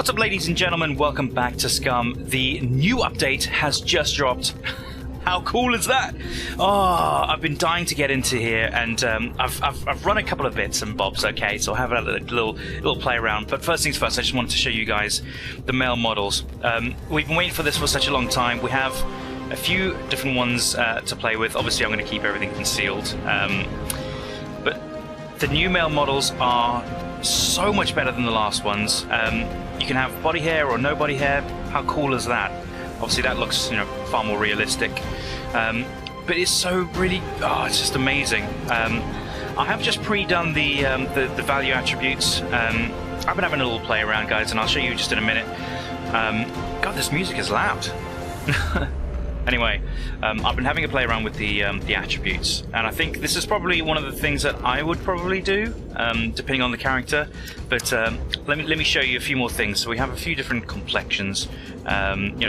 What's up, ladies and gentlemen? Welcome back to Scum. The new update has just dropped. How cool is that? Oh, I've been dying to get into here, and I've run a couple of bits and bobs. Okay, so I'll have a little play around. But first things first, I just wanted to show you guys the male models. We've been waiting for this for such a long time. We have a few different ones to play with. Obviously, I'm going to keep everything concealed. But the new male models are so much better than the last ones. You can have body hair or no body hair. How cool is that? Obviously that looks, far more realistic. But it's so really, it's just amazing. I have just pre-done the value attributes. I've been having a little play around, guys, and I'll show you just in a minute. God, this music is loud. Anyway, I've been having a play around with the attributes, and I think this is probably one of the things that I would probably do, depending on the character. But let me show you a few more things. So we have a few different complexions,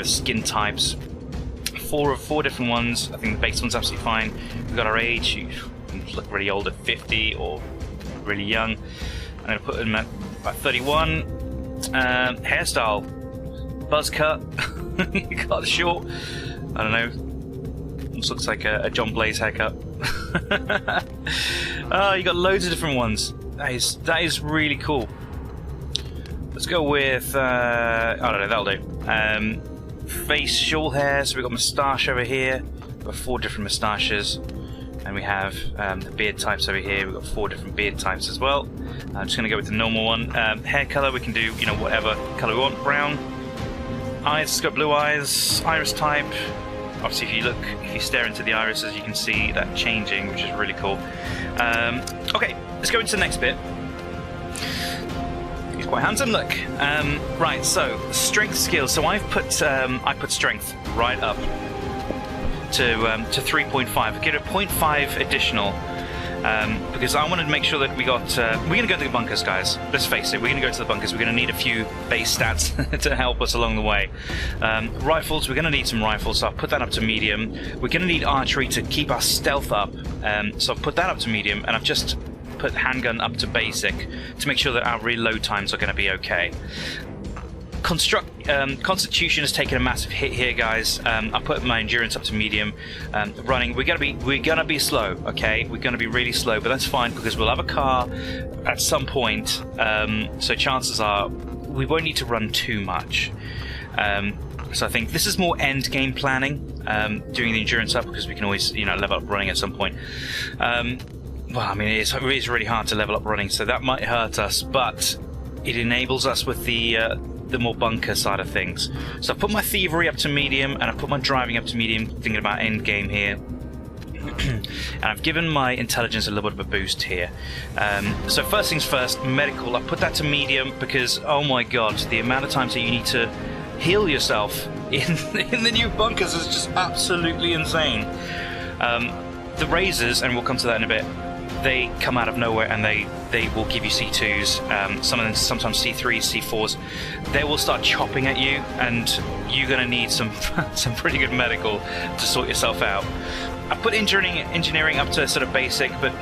skin types, four different ones. I think the base one's absolutely fine. We've got our age. You look really old at 50 or really young. I'm going to put them at about 31. Hairstyle, buzz cut. Got short. I don't know. This looks like a John Blaze haircut. Oh, you got loads of different ones. That is really cool. Let's go with I don't know. That'll do. Facial hair. So we got moustache over here. We've got 4 different moustaches, and we have the beard types over here. We've got 4 different beard types as well. I'm just going to go with the normal one. Hair color. We can do whatever color we want. Brown. Eyes, it's got blue eyes. Iris type. Obviously, if you stare into the irises, you can see that changing, which is really cool. Okay, let's go into the next bit. He's quite handsome, look. Right, so strength skills. So I put strength right up to 3.5. Get a 0.5 additional. Because I wanted to make sure that we got... we're going to go to the bunkers, guys. Let's face it, we're going to go to the bunkers. We're going to need a few base stats to help us along the way. Rifles, we're going to need some rifles, so I'll put that up to medium. We're going to need archery to keep our stealth up, so I've put that up to medium, and I've just put handgun up to basic to make sure that our reload times are going to be okay. Constitution has taken a massive hit here, guys. I put my endurance up to medium. Running, we're gonna be slow, okay? We're gonna be really slow, but that's fine because we'll have a car at some point. So chances are we won't need to run too much. So I think this is more end game planning, doing the endurance up, because we can always level up running at some point. Well, I mean, it's really hard to level up running, so that might hurt us, but it enables us with the more bunker side of things. So I put my thievery up to medium, and I put my driving up to medium, thinking about end game here. And I've given my intelligence a little bit of a boost here. So first things first, medical, I put that to medium because, oh my god, the amount of times that you need to heal yourself in the new bunkers is just absolutely insane. The razors, and we'll come to that in a bit, they come out of nowhere and they will give you C2s, some of them sometimes C3s, C4s. They will start chopping at you, and you're going to need some pretty good medical to sort yourself out. I put engineering up to sort of basic, but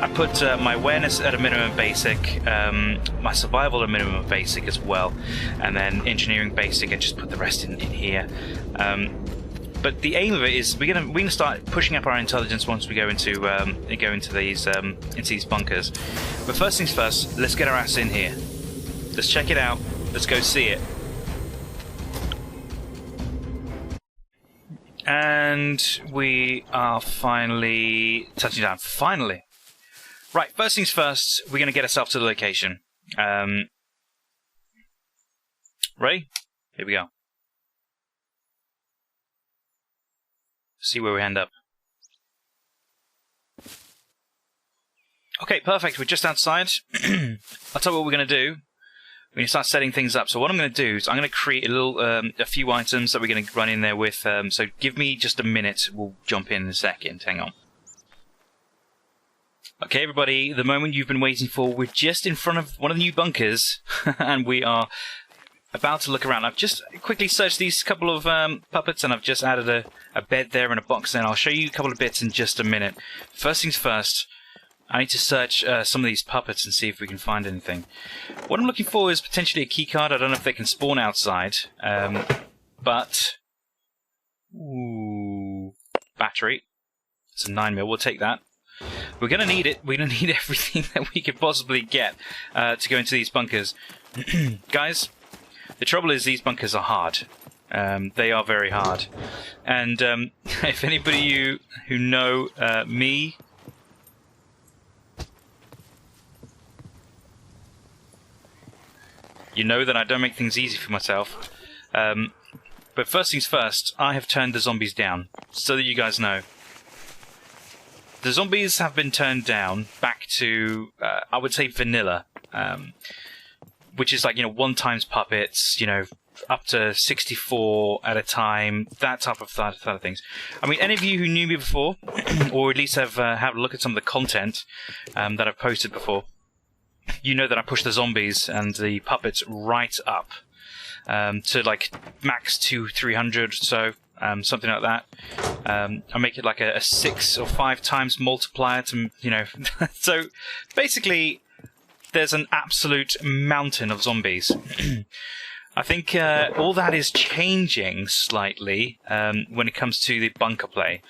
I put my awareness at a minimum basic, my survival at a minimum basic as well, and then engineering basic, and just put the rest in here. But the aim of it is we're gonna start pushing up our intelligence once we go into these bunkers. But first things first, let's get our ass in here. Let's check it out. Let's go see it. And we are finally touching down. Finally. Right. First things first, we're gonna get ourselves to the location. Ready? Here we go. See where we end up. Okay, perfect. We're just outside. I'll tell you what we're going to do. We're going to start setting things up. So what I'm going to do is I'm going to create a few items that we're going to run in there with. So give me just a minute. We'll jump in a second. Hang on. Okay, everybody. The moment you've been waiting for. We're just in front of one of the new bunkers, and we are about to look around. I've just quickly searched these couple of puppets, and I've just added a bed there and a box there, and I'll show you a couple of bits in just a minute. First things first, I need to search some of these puppets and see if we can find anything. What I'm looking for is potentially a keycard. I don't know if they can spawn outside, but... Ooh, battery. It's a 9mm, we'll take that. We're going to need it. We're going to need everything that we could possibly get to go into these bunkers. Guys, the trouble is these bunkers are hard. They are very hard. And if anybody who know me... You know that I don't make things easy for myself. But first things first, I have turned the zombies down, so that you guys know. The zombies have been turned down back to, I would say, vanilla. Which is like, 1x puppets, up to 64 at a time, that type of things. I mean, any of you who knew me before, or at least have had a look at some of the content that I've posted before, you know that I push the zombies and the puppets right up to like max 200-300 or so, something like that. I make it like a 6 or 5 times multiplier to, so basically there's an absolute mountain of zombies. I think all that is changing slightly when it comes to the bunker play.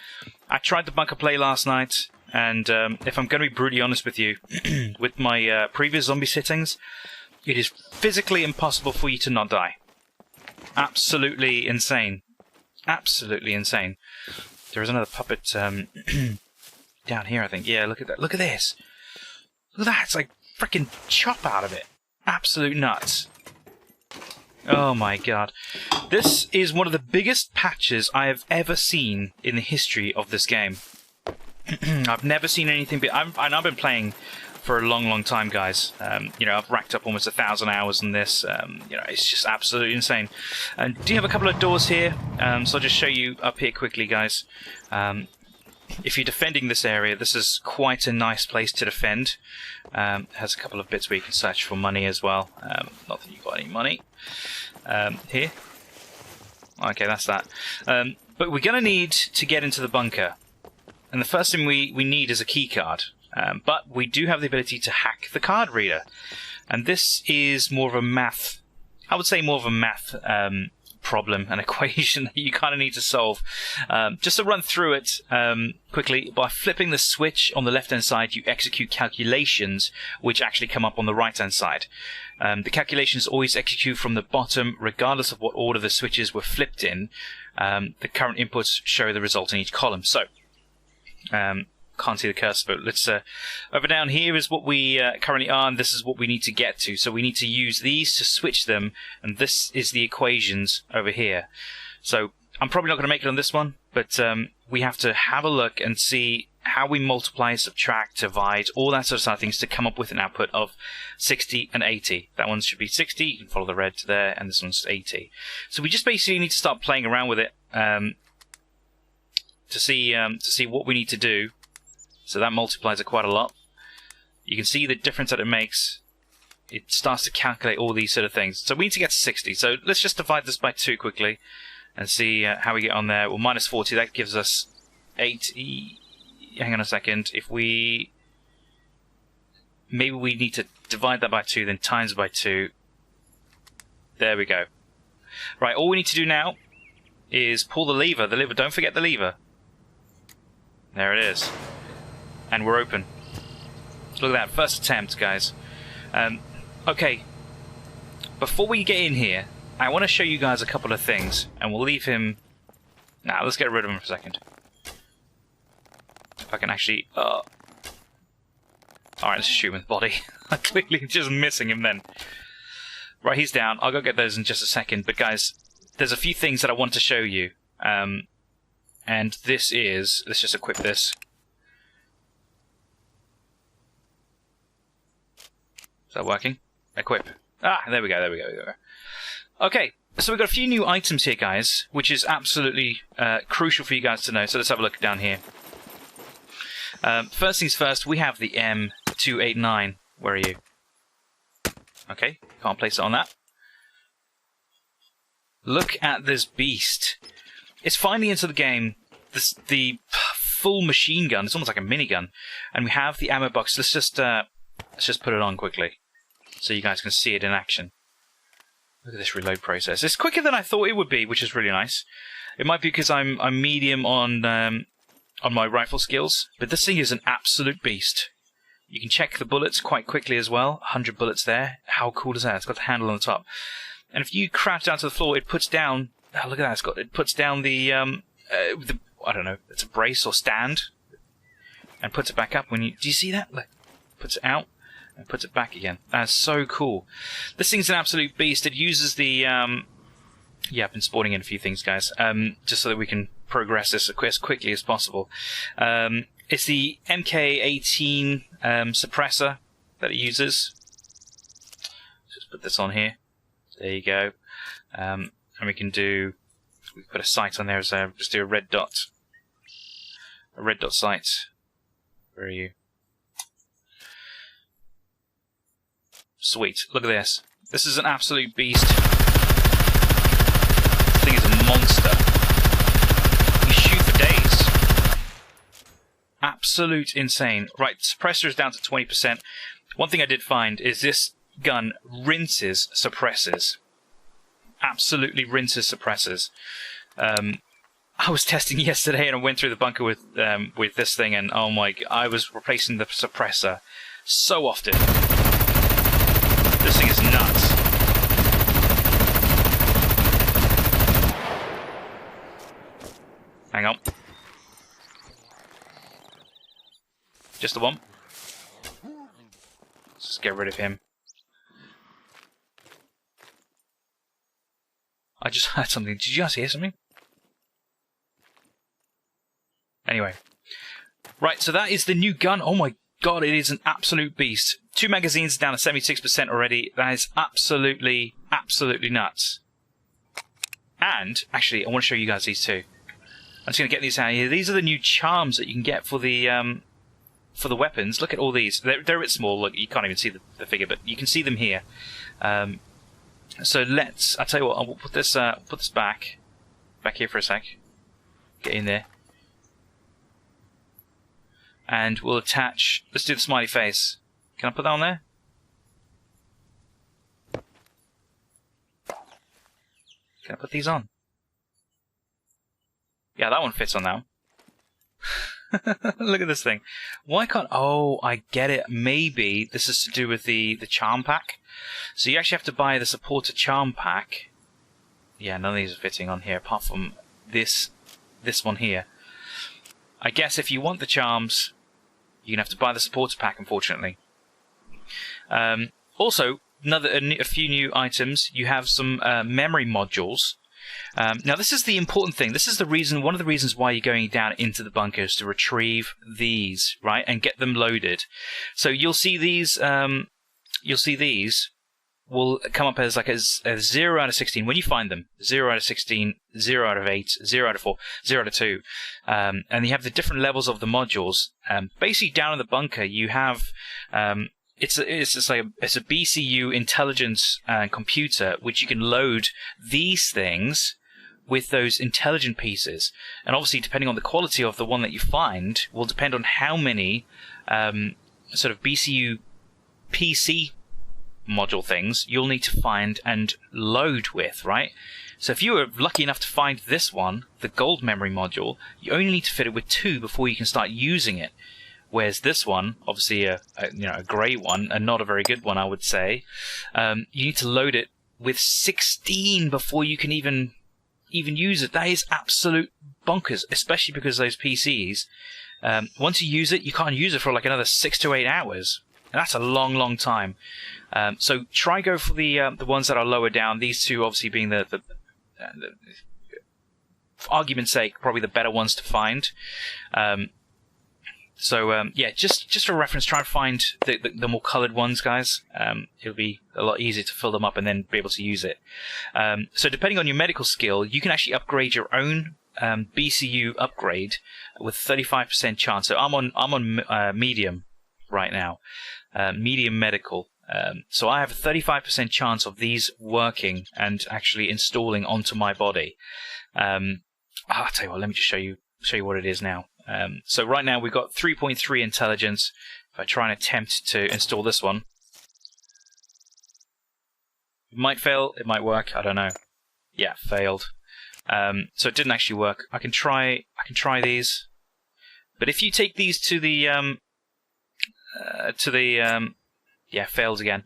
I tried the bunker play last night, and if I'm going to be brutally honest with you, with my previous zombie sittings, it is physically impossible for you to not die. Absolutely insane. Absolutely insane. There is another puppet down here, I think. Yeah, look at that. Look at this. Look at that. It's like freaking chop out of it. Absolute nuts. Oh my god. This is one of the biggest patches I have ever seen in the history of this game. I've never seen anything, but I've been playing for a long, long time, guys. I've racked up almost 1,000 hours in this. It's just absolutely insane. And do you have a couple of doors here? So I'll just show you up here quickly, guys. If you're defending this area, this is quite a nice place to defend. It has a couple of bits where you can search for money as well. Not that you've got any money. Here. Okay, that's that. But we're going to need to get into the bunker. And the first thing we need is a key card. But we do have the ability to hack the card reader. And this is more of a math... I would say more of a math problem, an equation that you kind of need to solve. Just to run through it quickly, by flipping the switch on the left-hand side, you execute calculations which actually come up on the right-hand side. The calculations always execute from the bottom, regardless of what order the switches were flipped in. The current inputs show the result in each column. So, can't see the cursor, but let's over down here is what we currently are, and this is what we need to get to. So we need to use these to switch them, and this is the equations over here. So I'm probably not going to make it on this one, but we have to have a look and see how we multiply, subtract, divide, all that sort of things to come up with an output of 60 and 80. That one should be 60, you can follow the red to there, and this one's 80. So we just basically need to start playing around with it to see what we need to do. So that multiplies it quite a lot. You can see the difference that it makes. It starts to calculate all these sort of things. So we need to get to 60. So let's just divide this by 2 quickly and see how we get on there. Well, minus 40, that gives us 80. Hang on a second. If we... Maybe we need to divide that by 2, then times it by 2. There we go. Right, all we need to do now is pull the lever. The lever, don't forget the lever. There it is. And we're open. Look at that, first attempt, guys. Okay, before we get in here, I want to show you guys a couple of things, and we'll leave him... Nah, let's get rid of him for a second. If I can actually... Alright, let's shoot him in the body. I'm clearly just missing him then. Right, he's down. I'll go get those in just a second, but guys, there's a few things that I want to show you. And this is... Let's just equip this. Is that working? Equip. Ah, there we go, there we go, there we go. Okay, so we've got a few new items here, guys, which is absolutely crucial for you guys to know. So let's have a look down here. First things first, we have the M289. Where are you? Okay, can't place it on that. Look at this beast. It's finally into the game. The full machine gun. It's almost like a minigun. And we have the ammo box. Let's just put it on quickly so you guys can see it in action. Look at this reload process. It's quicker than I thought it would be, which is really nice. It might be because I'm medium on my rifle skills, but this thing is an absolute beast. You can check the bullets quite quickly as well. 100 bullets there. How cool is that? It's got the handle on the top. And if you crouch down to the floor, it puts down... Oh, look at that. It puts down the I don't know, it's a brace or stand, and puts it back up when you... Do you see that? Like, puts it out and puts it back again. That's so cool. This thing's an absolute beast. It uses the... Yeah, I've been sporting in a few things, guys, just so that we can progress this as quickly as possible. It's the MK18 suppressor that it uses. Just put this on here. There you go. And we can put a sight on there as just do a red dot. A red dot sight. Where are you? Sweet. Look at this. This is an absolute beast. This thing is a monster. You shoot for days. Absolute insane. Right, suppressor is down to 20%. One thing I did find is this gun rinses suppressors. Absolutely rinses suppressors. I was testing yesterday and I went through the bunker with this thing, and oh my god, I was replacing the suppressor so often. This thing is nuts. Hang on. Just the one. Let's just get rid of him. I just heard something. Did you guys hear something? Anyway. Right, so that is the new gun. Oh my god, it is an absolute beast. 2 magazines down to 76% already. That is absolutely, absolutely nuts. And, actually, I want to show you guys these two. I'm just going to get these out of here. These are the new charms that you can get for the weapons. Look at all these. They're a bit small. Look, you can't even see the figure, but you can see them here. So I'll tell you what, I'll put this back here for a sec. Get in there. And we'll attach, let's do the smiley face. Can I put that on there? Can I put these on? Yeah, that one fits on now. Look at this thing. Why can't... Oh, I get it. Maybe this is to do with the charm pack. So you actually have to buy the supporter charm pack. Yeah, none of these are fitting on here, apart from this one here. I guess if you want the charms, you're going to have to buy the supporter pack, unfortunately. Also, a few new items. You have some memory modules. Now, this is the important thing. This is one of the reasons why you're going down into the bunkers, to retrieve these, right, and get them loaded. So you'll see these. Will come up as like a 0 out of 16 when you find them. 0 out of 16, 0 out of 8, 0 out of 4, 0 out of 2. And you have the different levels of the modules. Basically, down in the bunker, you have it's a BCU intelligence computer, which you can load these things with those intelligent pieces. And obviously, depending on the quality of the one that you find, will depend on how many sort of BCU PC module things you'll need to find and load with, right? So if you were lucky enough to find this one, the gold memory module, you only need to fit it with 2 before you can start using it. Whereas this one, obviously a grey one, and not a very good one, I would say, you need to load it with 16 before you can even use it. That is absolute bonkers, especially because those PCs, once you use it, you can't use it for like another 6 to 8 hours. And that's a long, long time. So try go for the ones that are lower down. These two obviously being the for argument's sake, probably the better ones to find. Yeah, just for reference, try and find the more coloured ones, guys. It'll be a lot easier to fill them up and then be able to use it. So depending on your medical skill, you can actually upgrade your own BCU upgrade with 35% chance. So I'm on medium right now. Medium medical. So I have a 35% chance of these working and actually installing onto my body. I'll tell you what, let me just show you what it is now. So right now we've got 3.3 intelligence. If I try and attempt to install this one, it might fail, it might work, I don't know. Yeah, failed. So it didn't actually work. I can try these, but if you take these to the yeah, failed again.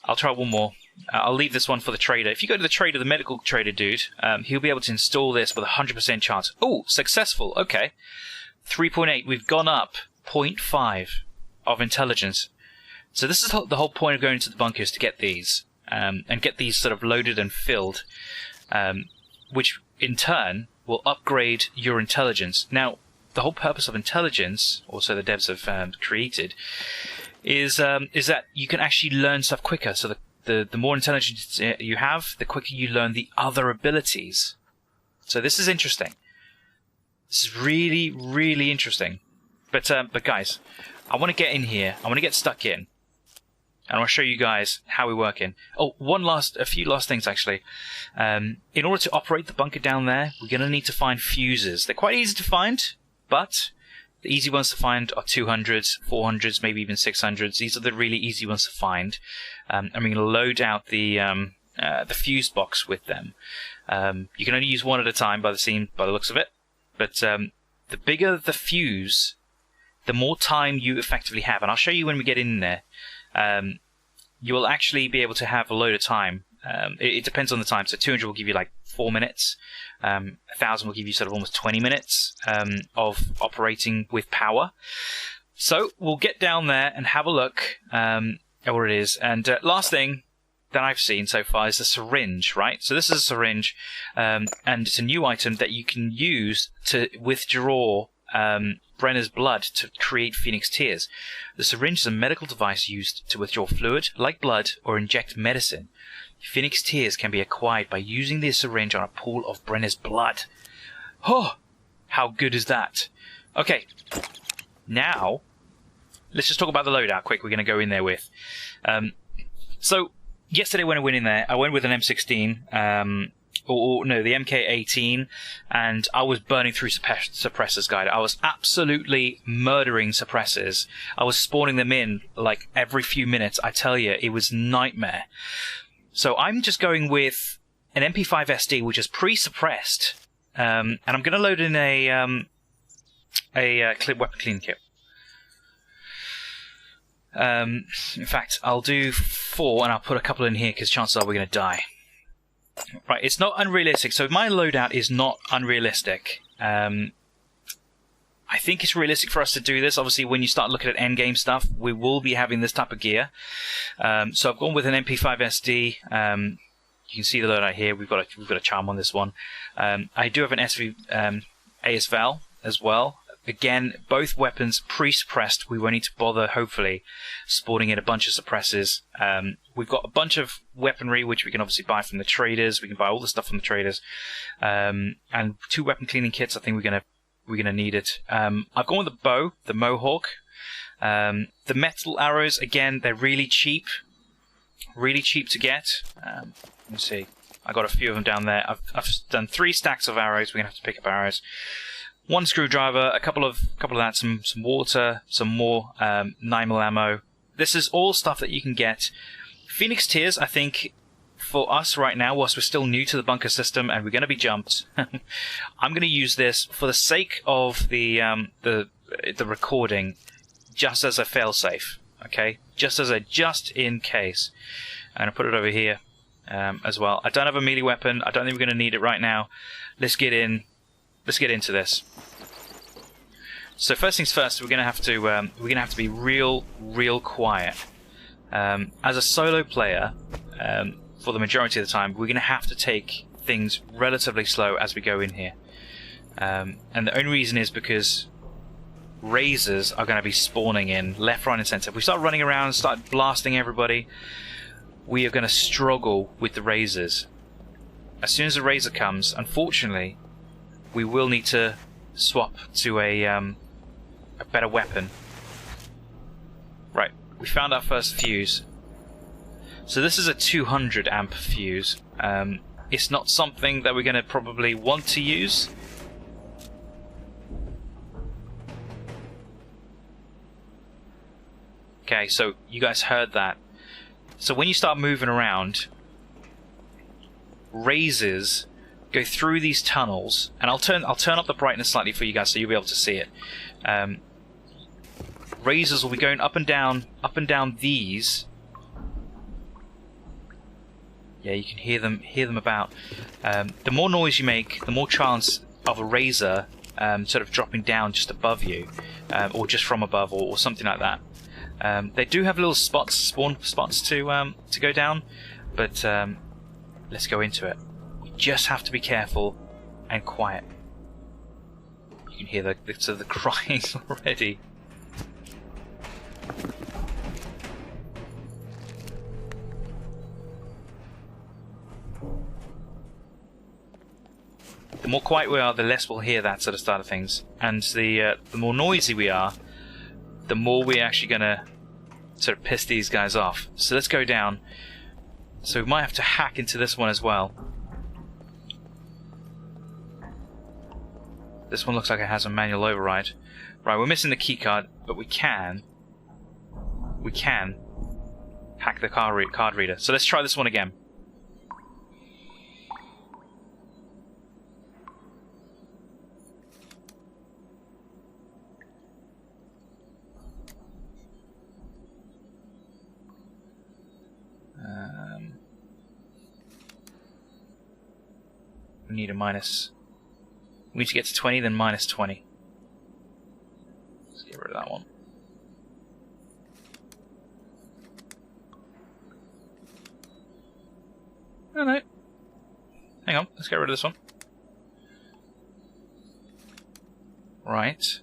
I'll try one more. I'll leave this one for the trader. If you go to the trader, the medical trader dude, he'll be able to install this with a 100% chance. Oh, successful. Okay, 3.8. We've gone up 0.5 of intelligence. So this is the whole point of going to the bunkers, to get these and get these sort of loaded and filled. Which in turn will upgrade your intelligence. Now, the whole purpose of intelligence, also the devs have created, is that you can actually learn stuff quicker. So the more intelligence you have, the quicker you learn the other abilities. So this is interesting. This is really, really interesting. But guys, I want to get in here. I want to get stuck in. And I'll show you guys how we work in. Oh, a few last things actually. In order to operate the bunker down there, we're going to need to find fuses. They're quite easy to find, but the easy ones to find are 200s, 400s, maybe even 600s. These are the really easy ones to find. And we're going to load out the fuse box with them. You can only use one at a time by the looks of it. But the bigger the fuse, the more time you effectively have. And I'll show you when we get in there. You will actually be able to have a load of time. It depends on the time. So 200 will give you like 4 minutes. 1,000 will give you sort of almost 20 minutes of operating with power. So we'll get down there and have a look at what it is. And last thing that I've seen so far is the syringe, right? So this is a syringe, and it's a new item that you can use to withdraw Brenner's blood to create Phoenix Tears. The syringe is a medical device used to withdraw fluid, like blood, or inject medicine. Phoenix Tears can be acquired by using the syringe on a pool of Brenner's blood. Oh, how good is that? Okay, now let's just talk about the loadout quick. We're going to go in there with. So yesterday when I went in there, I went with an M16. No, the MK18, and I was burning through suppressors, guys. I was absolutely murdering suppressors. I was spawning them in like every few minutes. I tell you, it was nightmare. So I'm just going with an MP5 SD, which is pre-suppressed, and I'm going to load in a weapon cleaning kit. In fact, I'll do 4, and I'll put a couple in here because chances are we're going to die. Right, it's not unrealistic. So my loadout is not unrealistic. I think it's realistic for us to do this. Obviously, when you start looking at endgame stuff, we will be having this type of gear. So I've gone with an MP5 SD. You can see the loadout here. We've got a charm on this one. I do have an ASVAL as well. Again, both weapons pre-suppressed. We won't need to bother, hopefully, spawning in a bunch of suppressors. We've got a bunch of weaponry, which we can obviously buy from the traders. We can buy all the stuff from the traders. And 2 weapon cleaning kits. I think we're gonna need it. I've gone with the bow, the Mohawk. The metal arrows, again, they're really cheap. Really cheap to get. Let me see. I got a few of them down there. I've done 3 stacks of arrows. We're gonna have to pick up arrows. 1 screwdriver, a couple of that, some water, some more 9mm ammo. This is all stuff that you can get. Phoenix Tears, I think, for us right now, whilst we're still new to the bunker system and we're going to be jumped, I'm going to use this for the sake of the recording, just as a failsafe. Okay, just in case. And I'll put it over here as well. I don't have a melee weapon. I don't think we're going to need it right now. Let's get in. Let's get into this. So first things first, we're gonna have to be real quiet. As a solo player, for the majority of the time, we're gonna have to take things relatively slow as we go in here. And the only reason is because razors are gonna be spawning in left, right, and center. If we start running around and start blasting everybody, we are gonna struggle with the razors. As soon as the razor comes, unfortunately, we will need to swap to a better weapon. Right, we found our first fuse. So this is a 200 amp fuse. It's not something that we're going to probably want to use. Okay, so you guys heard that. So when you start moving around, razors go through these tunnels, and I'll turn up the brightness slightly for you guys so you'll be able to see it. Razors will be going up and down these. Yeah, you can hear them about. The more noise you make, the more chance of a razor sort of dropping down just above you, or just from above, or something like that. They do have little spawn spots to go down, but let's go into it. We just have to be careful and quiet. You can hear the crying already. The more quiet we are, the less we'll hear that sort of style of things, and the more noisy we are, the more we're actually gonna sort of piss these guys off. So let's go down. So we might have to hack into this one as well. This one looks like it has a manual override. Right, we're missing the keycard, but we can hack the card reader. So let's try this one again. We need a minus. We need to get to 20, then minus 20. Let's get rid of that one. Oh no. Hang on, let's get rid of this one. Right.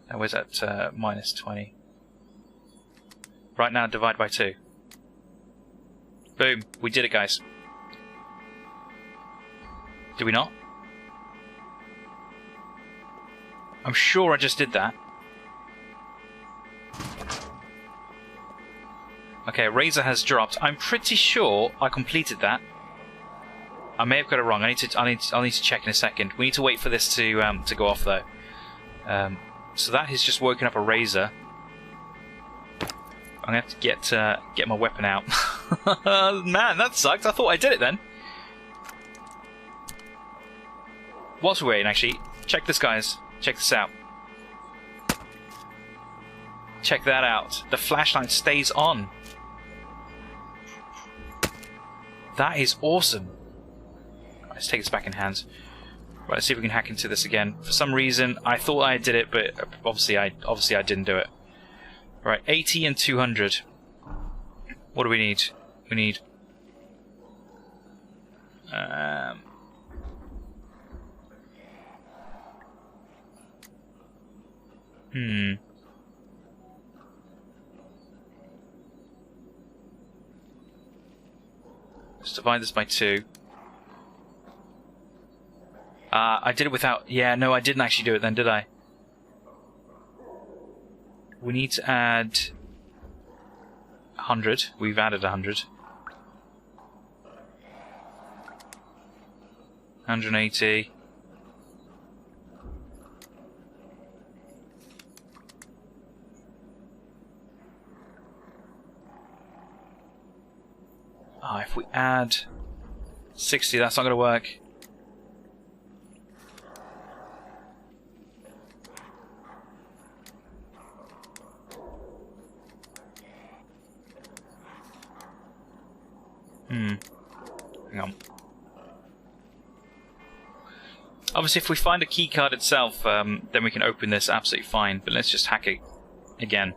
Now where's that minus 20? Right now, divide by 2. Boom, we did it, guys. Did we not? I'm sure I just did that. Okay, razor has dropped. I'm pretty sure I completed that. I may have got it wrong. I'll need to check in a second. We need to wait for this to go off though. So that has just woken up a razor. I'm gonna have to get my weapon out. Man, that sucked. I thought I did it then. Whilst we're waiting, actually, check this, guys. Check this out. Check that out. The flashlight stays on. That is awesome. Right, let's take this back in hand. Right, let's see if we can hack into this again. For some reason, I thought I did it, but obviously I didn't do it. Right, 80 and 200. What do we need? We need... Let's divide this by 2. I did it without... Yeah, no, I didn't actually do it then, did I? We need to add 100. We've added 100. 180. If we add 60, that's not going to work. Hang on. Obviously, if we find a key card itself, then we can open this absolutely fine. But let's just hack it again.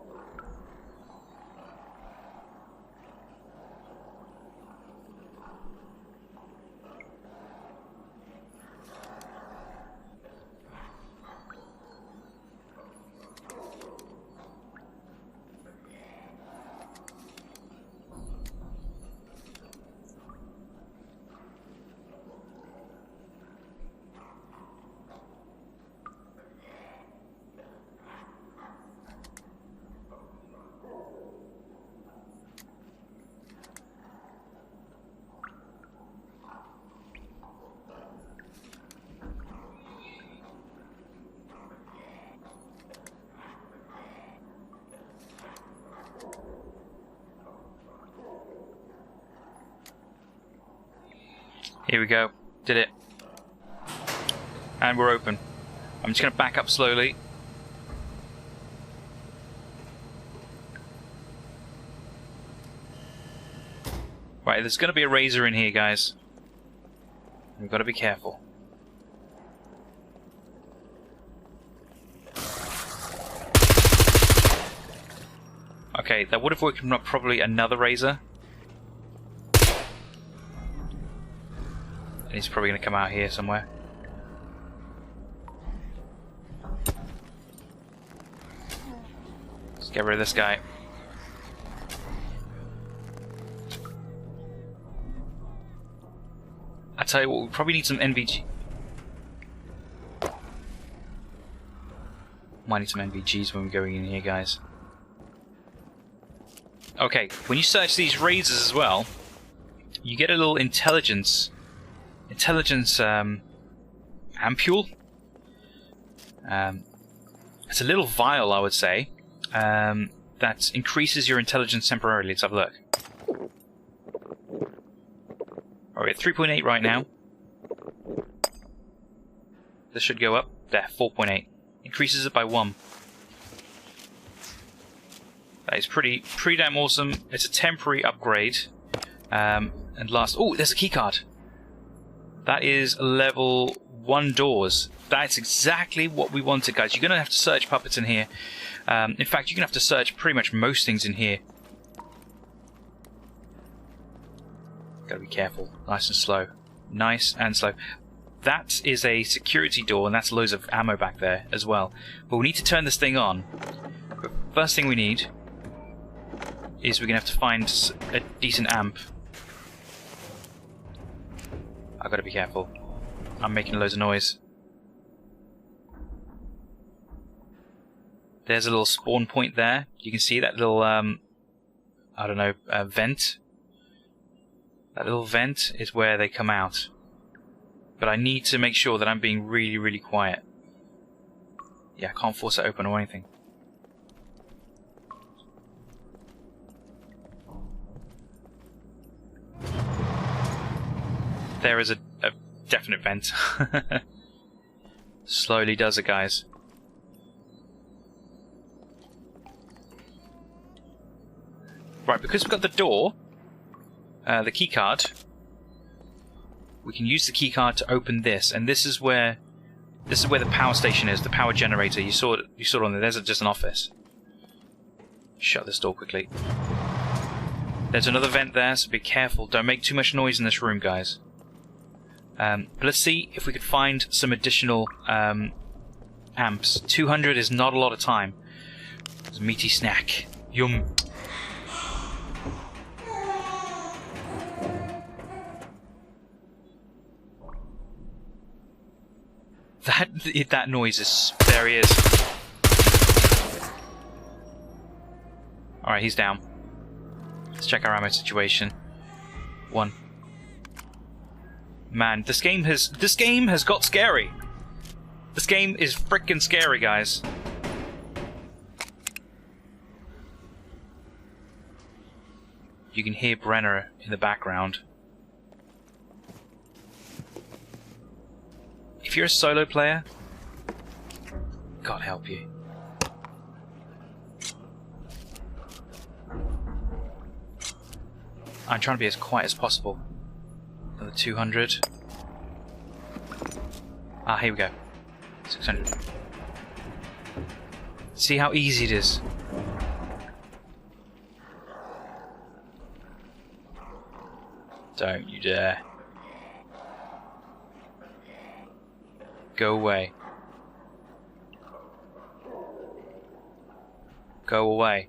Here we go. Did it. And we're open. I'm just going to back up slowly. Right, there's going to be a razor in here, guys. We've got to be careful. Okay, that would have worked from probably another razor. And he's probably going to come out here somewhere. Let's get rid of this guy. I tell you what, we probably need some NVG. Might need some NVGs when we're going in here, guys. Okay, when you search these razors as well, you get a little intelligence ampule. It's a little vial, I would say, that increases your intelligence temporarily. Let's have a look. We're at 3.8 right now. This should go up. There, 4.8. Increases it by 1. That is pretty damn awesome. It's a temporary upgrade. And last... Oh, there's a keycard. That is level 1 doors. That's exactly what we wanted, guys. You're going to have to search puppets in here. In fact, you're going to have to search pretty much most things in here. Gotta be careful. Nice and slow. Nice and slow. That is a security door, and that's loads of ammo back there as well. But we need to turn this thing on. But first thing we need is we're gonna have to find a decent amp. I've gotta be careful. I'm making loads of noise. There's a little spawn point there. You can see that little, I don't know, vent. That little vent is where they come out. But I need to make sure that I'm being really, really quiet. Yeah, I can't force it open or anything. There is a definite vent. Slowly does it, guys. Right, because we've got the door, the key card, we can use the key card to open this, and this is where the power station is, the power generator. You saw it on there. There's just an office. Shut this door quickly. There's another vent there, so be careful. Don't make too much noise in this room, guys. But let's see if we could find some additional amps. 200 is not a lot of time. It's a meaty snack. Yum. That noise is... There he is. Alright, he's down. Let's check our ammo situation. 1. Man, this game has got scary. This game is freaking scary, guys. You can hear Brenner in the background. If you're a solo player, God help you. I'm trying to be as quiet as possible. Another 200. Ah, here we go. 600. See how easy it is. Don't you dare. Go away. Go away.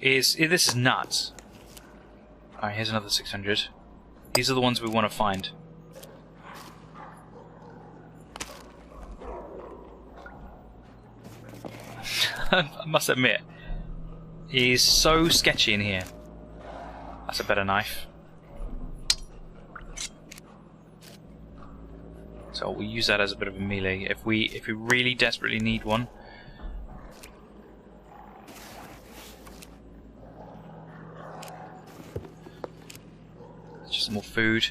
This is nuts. Alright, here's another 600. These are the ones we want to find. I must admit, it is so sketchy in here. That's a better knife. So we'll use that as a bit of a melee if we really desperately need one. Some more food.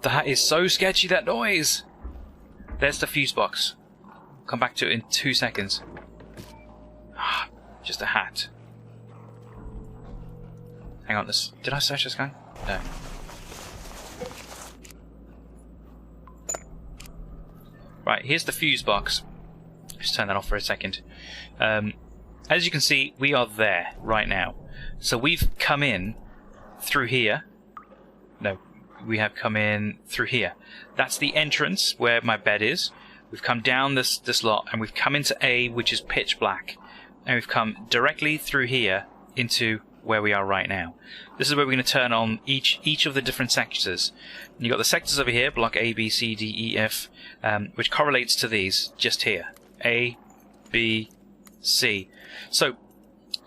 That is so sketchy, that noise! There's the fuse box. Come back to it in 2 seconds. Just a hat. Hang on, did I search this guy? No. Right, here's the fuse box. Just turn that off for a second. As you can see, we are there right now. So we've come in through here. No, we have come in through here. That's the entrance where my bed is. We've come down this lot, and we've come into A, which is pitch black. And we've come directly through here into where we are right now. This is where we're going to turn on each of the different sectors. And you've got the sectors over here, block A, B, C, D, E, F, which correlates to these just here. A, B, C. So,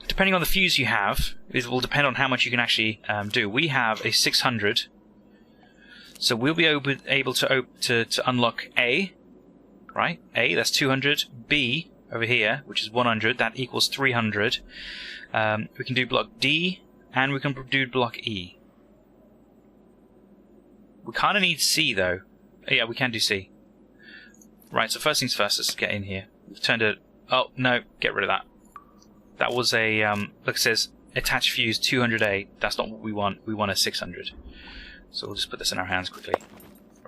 depending on the fuse you have, it will depend on how much you can actually do. We have a 600, so we'll be able to unlock A, right? A, that's 200. B, over here, which is 100, that equals 300. We can do block D, and we can do block E. We kind of need C, though. Yeah, we can do C. Right, so first things first, let's get in here. We've turned it... Oh, no, get rid of that. That was a... look, it says attach fuse 200A. That's not what we want. We want a 600. So we'll just put this in our hands quickly.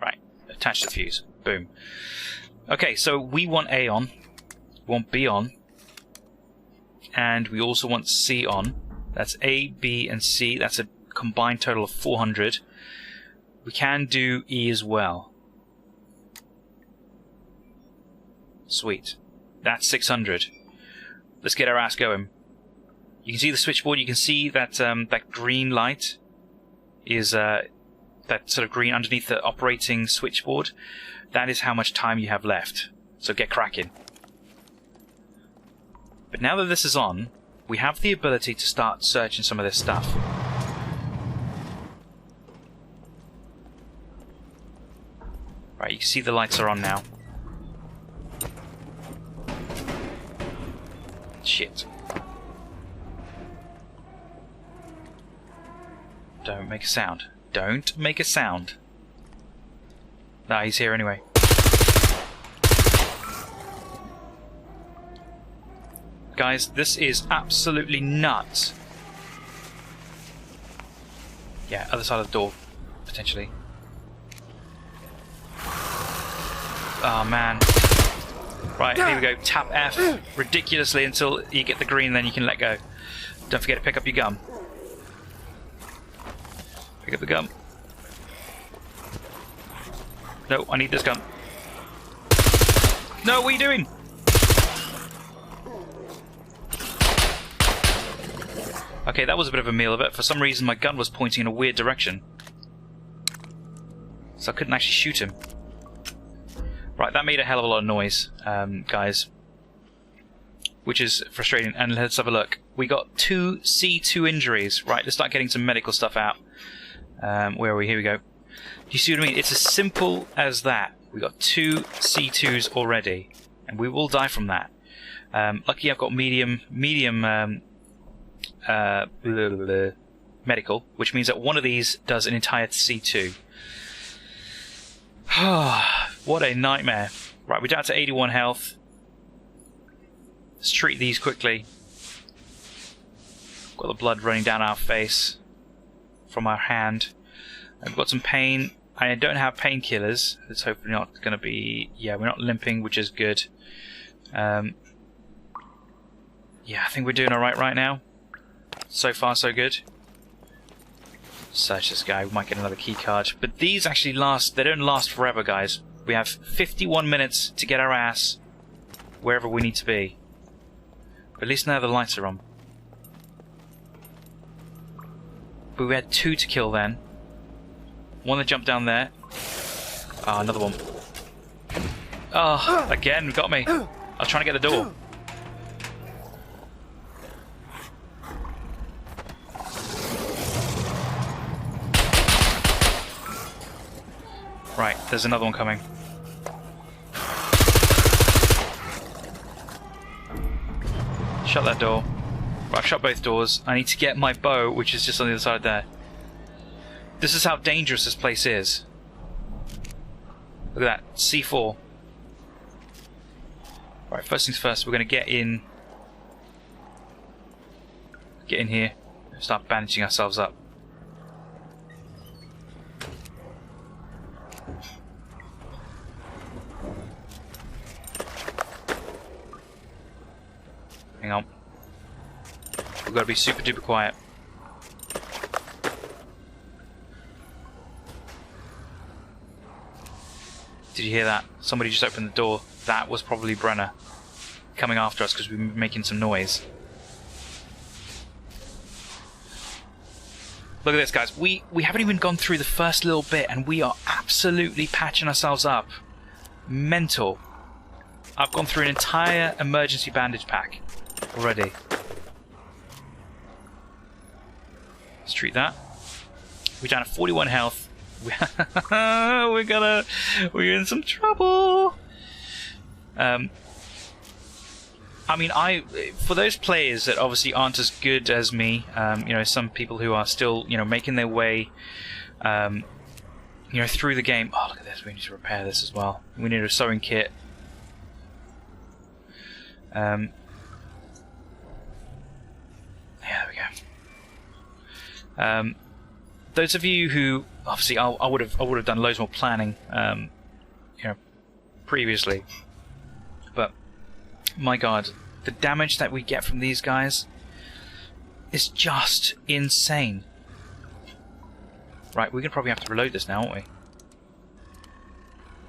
Right, attach the fuse. Boom. Okay, so we want A on. We want B on. And we also want C on. That's A, B, and C. That's a combined total of 400. We can do E as well. Sweet. That's 600. Let's get our ass going. You can see the switchboard. You can see that that green light is that sort of green underneath the operating switchboard. That is how much time you have left. So get cracking. But now that this is on, we have the ability to start searching some of this stuff. Right, you can see the lights are on now. Shit. Don't make a sound. Don't make a sound. Nah, he's here anyway. Guys, this is absolutely nuts. Yeah, other side of the door, potentially. Oh man. Right, here we go. Tap F ridiculously until you get the green, then you can let go. Don't forget to pick up your gum. Pick up the gum. No, I need this gum. No, what are you doing? Okay, that was a bit of a meal of it. For some reason my gun was pointing in a weird direction. So I couldn't actually shoot him. Right, that made a hell of a lot of noise, guys. Which is frustrating. And let's have a look. We got 2 C2 injuries. Right, let's start getting some medical stuff out. Where are we? Here we go. Do you see what I mean? It's as simple as that. We got 2 C2s already. And we will die from that. Lucky I've got medium medical, which means that one of these does an entire C2. What a nightmare. Right, we're down to 81 health. Let's treat these quickly. Got the blood running down our face from our hand. And we've got some pain. I don't have painkillers. It's hopefully not going to be... Yeah, we're not limping, which is good. Yeah, I think we're doing alright right now. So far, so good. Search this guy. We might get another key card. But these actually last... They don't last forever, guys. We have 51 minutes to get our ass wherever we need to be. But at least now the lights are on. But we had 2 to kill then. One that jumped down there. Ah, another one. Oh, again, got me. I was trying to get the door. Right, there's another one coming. Shut that door. Right, I've shut both doors. I need to get my bow, which is just on the other side there. This is how dangerous this place is. Look at that, C4. Right, first things first, we're going to get in here, start bandaging ourselves up. Hang on. We've got to be super duper quiet. Did you hear that? Somebody just opened the door. That was probably Brenner coming after us because we were making some noise. Look at this, guys. We haven't even gone through the first little bit and we are absolutely patching ourselves up. Mental. I've gone through an entire emergency bandage pack already. Let's treat that. We're down to 41 health. We're in some trouble. I mean, for those players that obviously aren't as good as me, you know, some people who are still, you know, making their way, you know, through the game. Oh, look at this! We need to repair this as well. We need a sewing kit. Yeah, there we go. Those of you who obviously I would have done loads more planning, you know, previously, but my God, the damage that we get from these guys is just insane. Right, we're gonna probably have to reload this now, aren't we?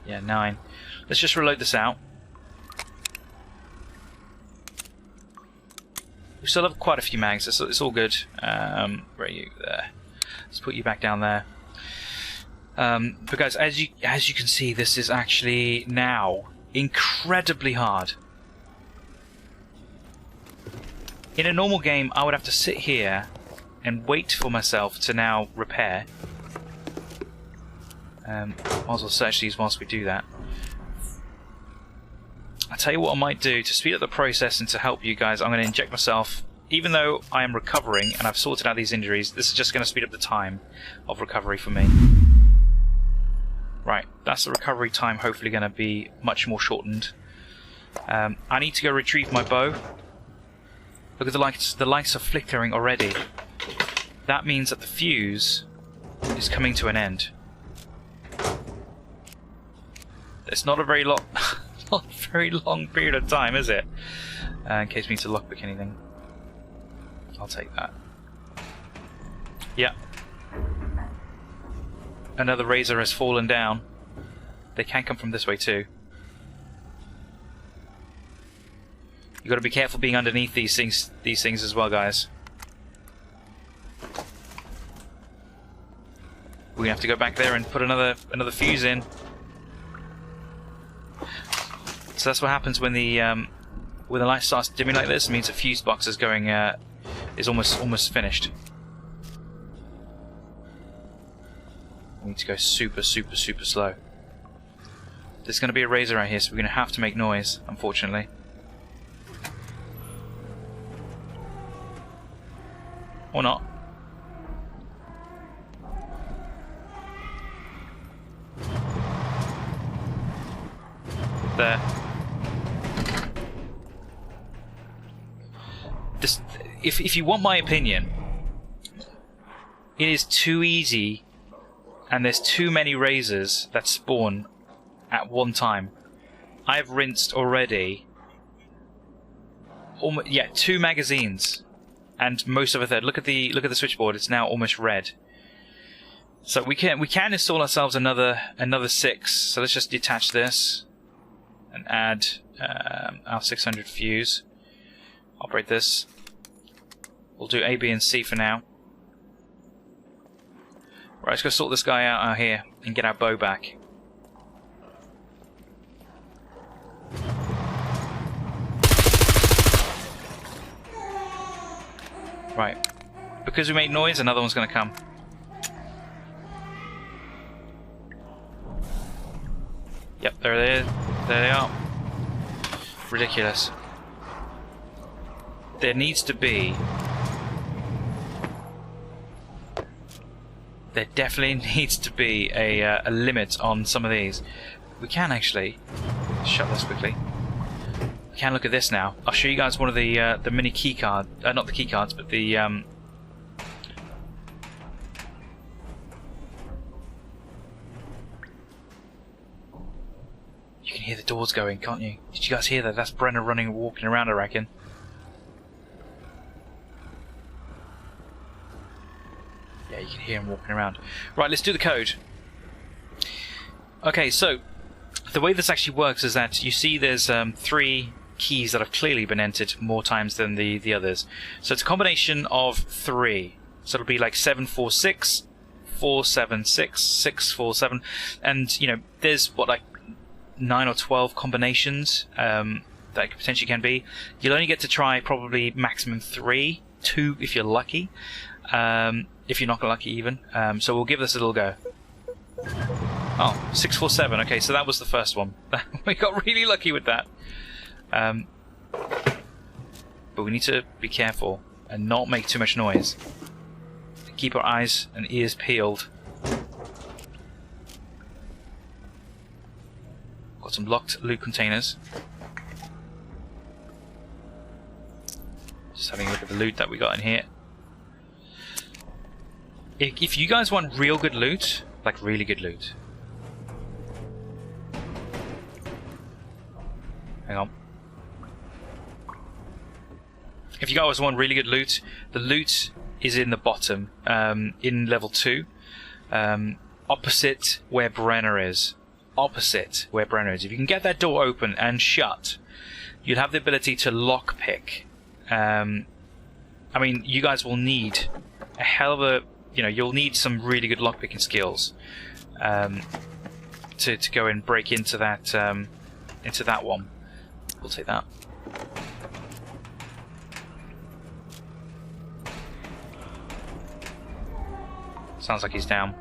Yeah, 9. Let's just reload this out. We still have quite a few mags. It's all good. Where are you? There. Let's put you back down there. But guys, as you can see, this is actually now incredibly hard. In a normal game, I would have to sit here and wait for myself to now repair. Might as well search these whilst we do that. I'll tell you what I might do to speed up the process and to help you guys. I'm going to inject myself. Even though I am recovering and I've sorted out these injuries, this is just going to speed up the time of recovery for me. Right, that's the recovery time, hopefully going to be much more shortened. I need to go retrieve my bow. Look at the lights are flickering already. That means that the fuse is coming to an end. It's not a very long, not a very long period of time, is it? In case we need to lockpick anything. I'll take that. Yeah. Another razor has fallen down. They can come from this way too. You've got to be careful being underneath these things as well, guys. We're gonna have to go back there and put another fuse in. So that's what happens when the light starts dimming like this. It means the fuse box is going is almost finished. We need to go super slow. There's going to be a razor out here, so we're going to have to make noise, unfortunately. Or not. There. This, if you want my opinion, it is too easy, and there's too many razors that spawn at one time. I've rinsed already. Yeah, 2 magazines, and most of a third. Look at the switchboard. It's now almost red. So we can install ourselves another 6. So let's just detach this and add our 600 fuse. Operate this. We'll do A, B, and C for now. Right, let's go sort this guy out here and get our bow back. Right, because we made noise, another one's going to come. Yep, there they are. Ridiculous. there needs to be... There definitely needs to be a limit on some of these. We can actually... Shut this quickly. We can look at this now. I'll show you guys one of the mini key card... not the key cards, but the... You can hear the doors going, can't you? Did you guys hear that? That's Brenner running and walking around, I reckon. Yeah, you can hear him walking around. Right, let's do the code. Okay, so the way this actually works is that you see there's 3 keys that have clearly been entered more times than the others. So it's a combination of 3. So it'll be like 746, 476, 647, and you know there's what, like 9 or 12 combinations that potentially can be. You'll only get to try probably maximum 3, 2 if you're lucky. If you're not lucky even. So we'll give this a little go. Oh, 647. Okay, so that was the first one. We got really lucky with that. But we need to be careful and not make too much noise. Keep our eyes and ears peeled. Got some locked loot containers. Just having a look at the loot that we got in here. If you guys want real good loot, like really good loot. Hang on. If you guys want really good loot, the loot is in the bottom, in level 2, opposite where Brenner is. Opposite where Brenner is. If you can get that door open and shut, you'll have the ability to lockpick. I mean, you guys will need a hell of a... You know, you'll need some really good lockpicking skills to go and break into that one. We'll take that. Sounds like he's down.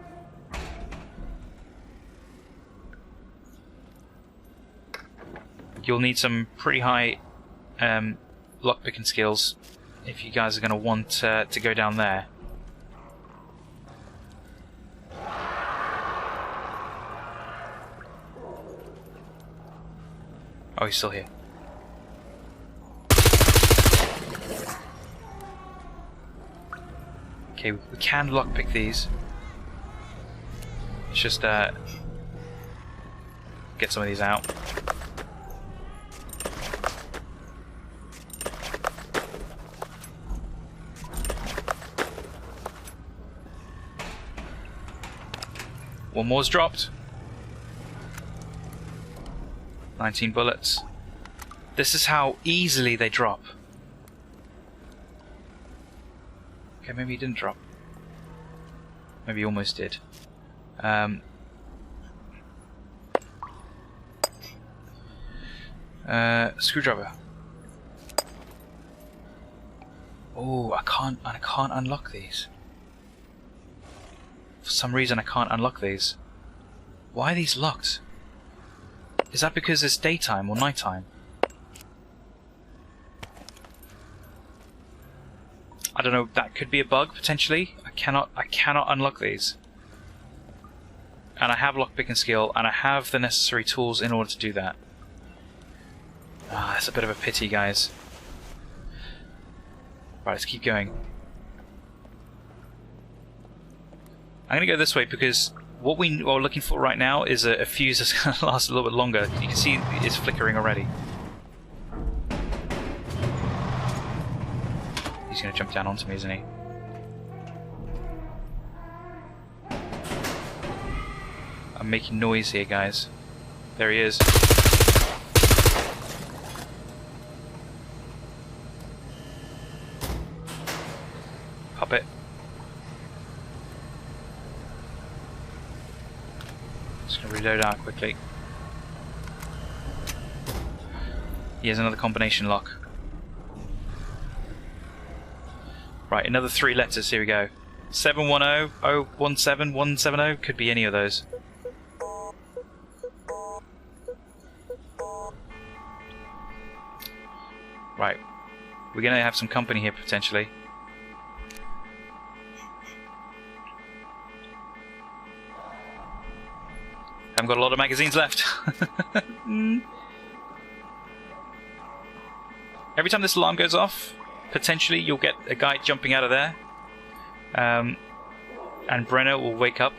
You'll need some pretty high lockpicking skills if you guys are going to want to go down there. Oh, he's still here. Okay, we can lockpick these. Let's just get some of these out. One more's dropped. 19 bullets. This is how easily they drop. Okay, maybe he didn't drop. Maybe he almost did. Screwdriver. Oh, I can't unlock these. For some reason I can't unlock these. Why are these locked? Is that because it's daytime or nighttime? I don't know, that could be a bug potentially. I cannot unlock these. And I have lockpicking skill and I have the necessary tools in order to do that. Ah, that's a bit of a pity, guys. Right, let's keep going. I'm gonna go this way because what we're looking for right now is a fuse that's going to last a little bit longer. You can see it's flickering already. He's going to jump down onto me, isn't he? I'm making noise here, guys. There he is. Pop it. Just going to reload out quickly. Here's another combination lock. Right, another 3 letters, here we go. 710, 017, 170, could be any of those. Right, We're going to have some company here, potentially. Haven't got a lot of magazines left. Every time this alarm goes off, potentially you'll get a guy jumping out of there. And Brenner will wake up.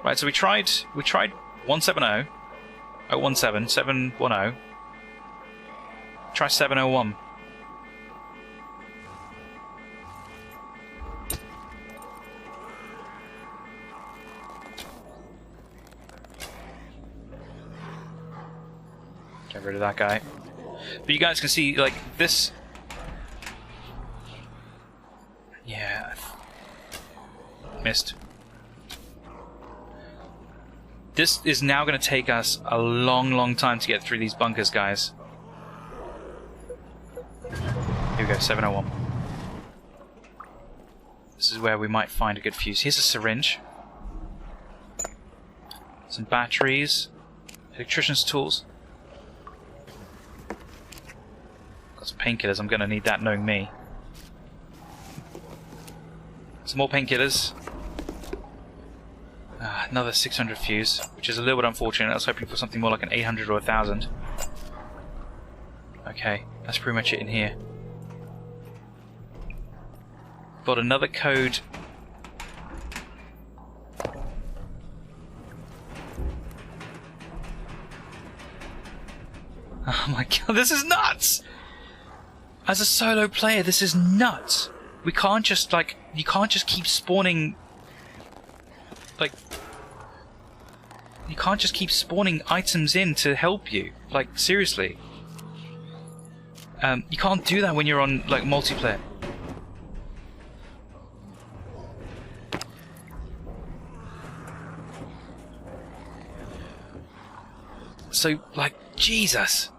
Right, so we tried 170, 017, 710. Try 701. Get rid of that guy. But you guys can see, like, this... Yeah. Missed. This is now going to take us a long time to get through these bunkers, guys. Here we go, 701. This is where we might find a good fuse. Here's a syringe. Some batteries. Electrician's tools. Got some painkillers. I'm going to need that, knowing me. Some more painkillers. Another 600 fuse, which is a little bit unfortunate. I was hoping for something more like an 800 or 1000. Okay, that's pretty much it in here. Got another code. Oh my god, this is nuts! As a solo player, this is nuts! We can't just, like, you can't just keep spawning, like, you can't just keep spawning items in to help you. Like, seriously. You can't do that when you're on, like, multiplayer. So, like, Jesus.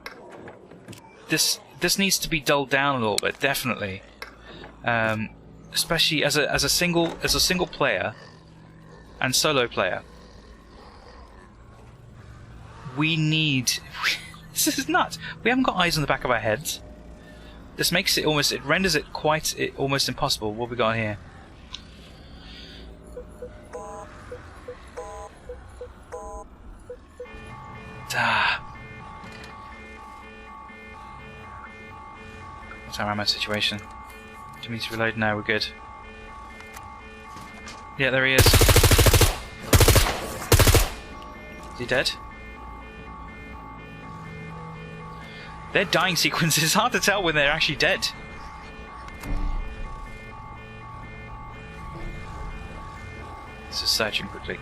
This needs to be dulled down a little bit, definitely. Especially as a single player and solo player. We need... This is nuts. We haven't got eyes on the back of our heads. This makes it almost... It renders it quite... almost impossible. What have we got here? What's our ammo situation? Do we need to reload? No, we're good. Yeah, there he is. Is he dead? Their dying sequence is hard to tell when they're actually dead. Let's just search him quickly.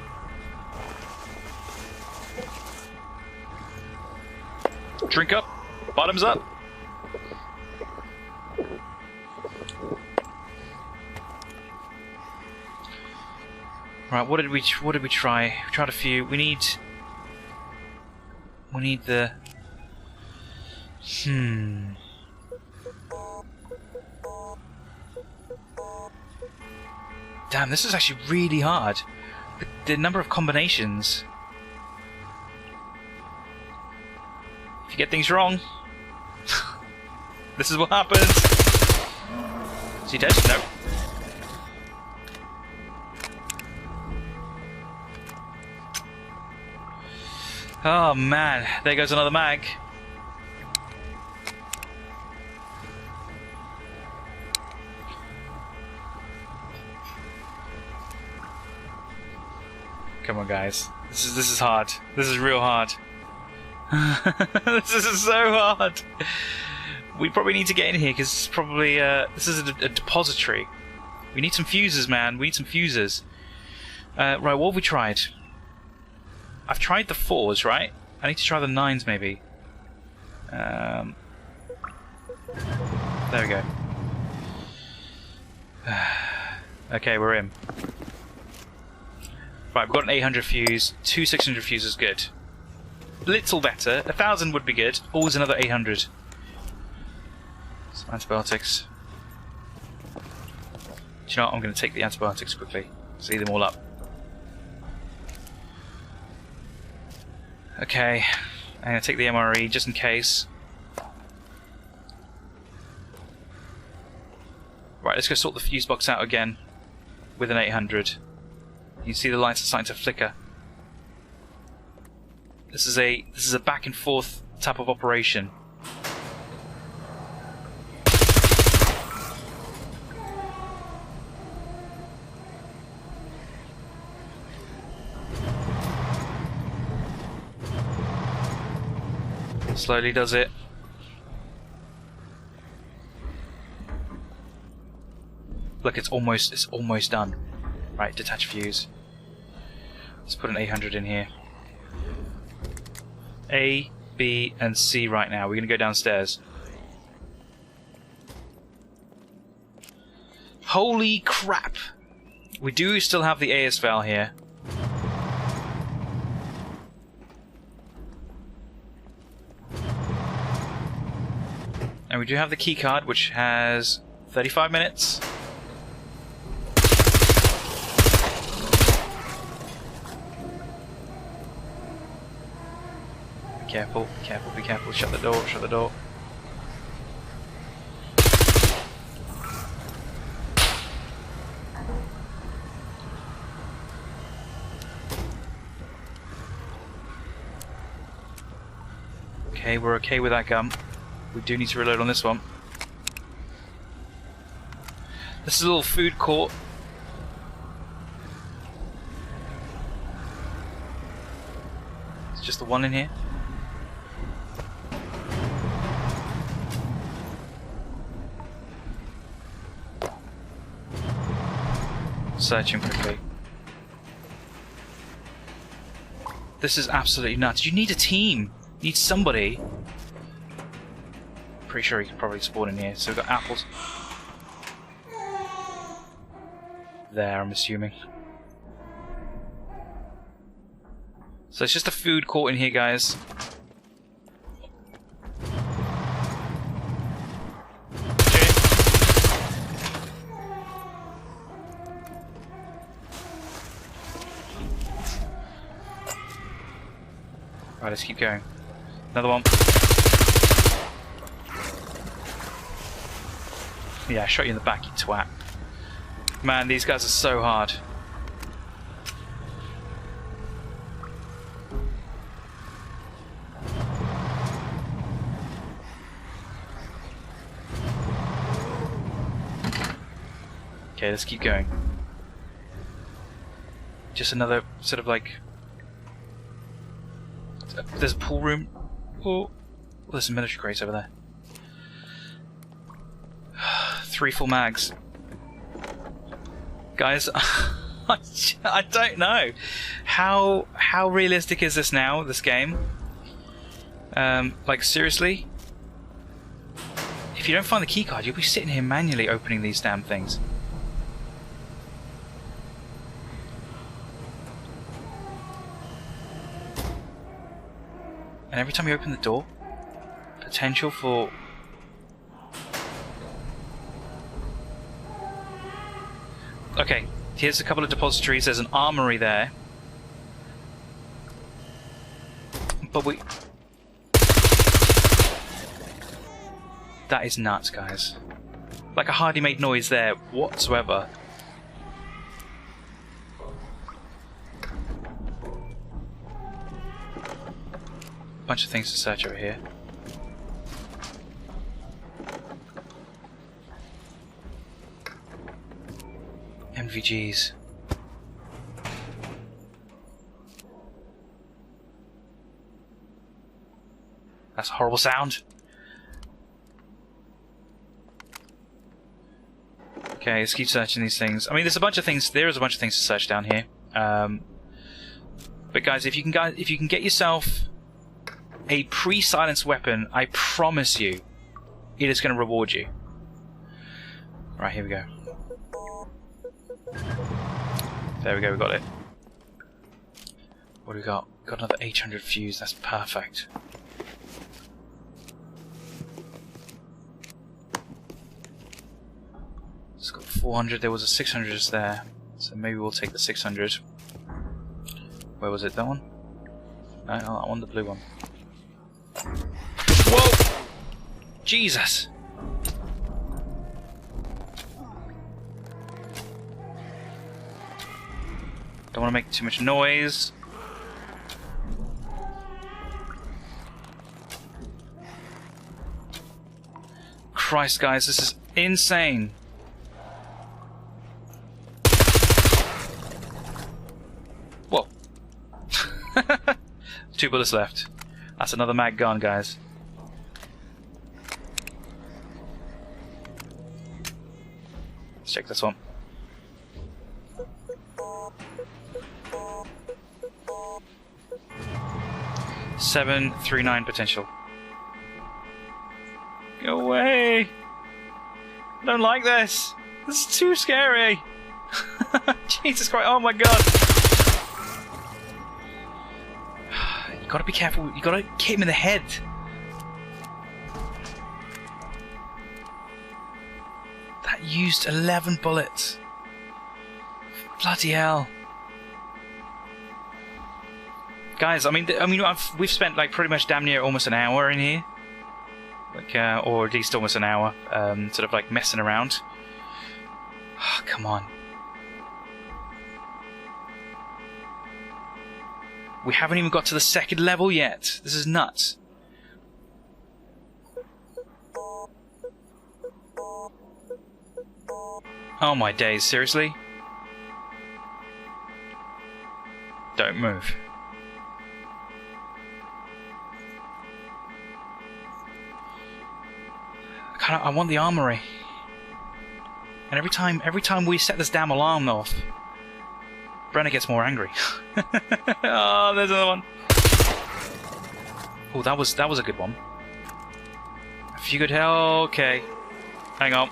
Drink up, bottoms up. Right, what did we try? We tried a few. We need the... Damn, this is actually really hard. The number of combinations. If you get things wrong, this is what happens. Is he dead? No. Oh man, there goes another mag. Come on, guys. This is hard. This is real hard. This is so hard. We probably need to get in here because it's probably this is a depository. We need some fuses, man. We need some fuses. Right, what have we tried? I've tried the 4s, right? I need to try the 9s, maybe. There we go. Okay, we're in. Right, I've got an 800 fuse. 2 600 fuses, good. Little better. 1000 would be good. Always another 800. Some antibiotics. Do you know what? I'm going to take the antibiotics quickly. See them all up. Okay, I'm gonna take the MRE just in case. Right, let's go sort the fuse box out again with an 800. You can see the lights are starting to flicker. This is a back and forth type of operation. Slowly does it. Look, it's almost done. Right, detach fuse. Let's put an 800 in here. A, B, and C right now. We're going to go downstairs. Holy crap! We do still have the AS valve here. And we do have the key card, which has 35 minutes. Be careful, be careful, be careful. Shut the door, shut the door. Okay, we're okay with that gun. We do need to reload on this one. This is a little food court. It's just the one in here. Searching quickly. This is absolutely nuts. You need a team. You need somebody. Pretty sure he could probably spawn in here. So we've got apples. There, I'm assuming. So it's just a food court in here, guys. Right, let's keep going. Another one. Yeah, I shot you in the back, you twat. Man, these guys are so hard. Okay, let's keep going. Just another sort of like... There's a pool room. Oh, there's some military crates over there. 3 full mags. Guys, I don't know. How realistic is this now, this game? Like, seriously? If you don't find the keycard, you'll be sitting here manually opening these damn things. And every time you open the door, potential for... Okay, here's a couple of depositories. There's an armory there. But we... That is nuts, guys. Like, I hardly made noise there whatsoever. Bunch of things to search over here. MVGs. That's a horrible sound. Okay, let's keep searching these things. I mean, there's a bunch of things. There is a bunch of things to search down here. But guys, if you can get yourself a pre-silenced weapon, I promise you, it is going to reward you. Right, here we go. There we go, we got it. What do we got? Got another 800 fuse, that's perfect. It's got 400, there was a 600 just there. So maybe we'll take the 600. Where was it, that one? I want the blue one. Whoa! Jesus! Don't want to make too much noise. Christ, guys, this is insane. Whoa. 2 bullets left. That's another mag gun, guys. Let's check this one. .739 potential. Go away! I don't like this. This is too scary. Jesus Christ! Oh my God! You gotta be careful. You gotta hit him in the head. That used 11 bullets. Bloody hell! Guys, I mean, we've spent like pretty much damn near almost an hour in here, like, or at least almost an hour, sort of like messing around. Oh, come on. We haven't even got to the 2nd level yet. This is nuts. Oh my days, seriously? Don't move. I want the armory. And every time we set this damn alarm off, Brenner gets more angry. Oh, there's another one. Oh, that was a good one. If you could help, okay. Hang on.